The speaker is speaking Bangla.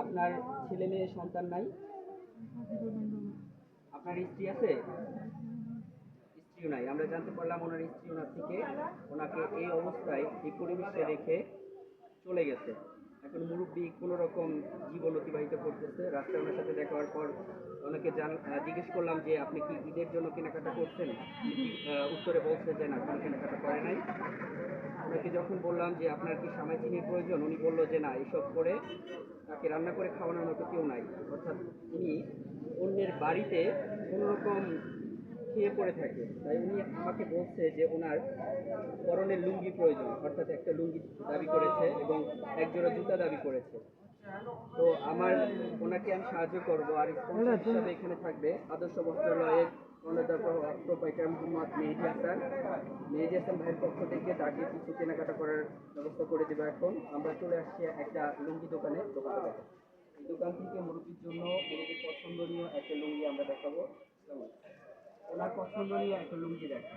আপনার ছেলে মেয়ে সন্তান নাই? আপনার স্ত্রী আছে? স্ত্রীও নাই। আমরা জানতে পারলাম ওনার স্ত্রী ওনার থেকে ওনাকে এই অবস্থায় এই পরিবেশে রেখে চলে গেছে। এখন মুরব্বী কোনো রকম জীবন অতিবাহিত করতেছে। রাস্তায় ওনার সাথে দেখা হওয়ার পর ওনাকে জিজ্ঞেস করলাম যে আপনি কি ঈদের জন্য কেনাকাটা করছেন? উত্তরে বলছে যে না, কোনো কেনাকাটা করে নাই। ওনাকে যখন বললাম যে আপনার কি সামাই চিনির প্রয়োজন, উনি বলল যে না, এসব করে তাকে রান্না করে খাওয়ানোর মতো কেউ নাই। অর্থাৎ উনি অন্যের বাড়িতে কোনো রকম খেয়ে পড়ে থাকে। তাই উনি আমাকে বলছে যে ওনার পরনের লুঙ্গি প্রয়োজন, অর্থাৎ একটা লুঙ্গি দাবি করেছে এবং একজোড়া জুতা দাবি করেছে। তো ওনাকে আমি সাহায্য করব। আর স্পন্সর হিসাবে এখানে থাকবে আদর্শ বস্ত্রালয়ের প্রোপাইটার মোহাম্মদ মেহেদী হাসান ভাইয়ের পক্ষ থেকে তাকে কিছু কেনাকাটা করার ব্যবস্থা করে দেবো। এখন আমরা চলে আসছি একটা লুঙ্গি দোকানে। এই দোকান থেকে মুরব্বীর জন্য মুরব্বীর পছন্দনীয় একটা লুঙ্গি আমরা দেখাবো। ওনার পছন্দনীয় একটা লুঙ্গি দেখা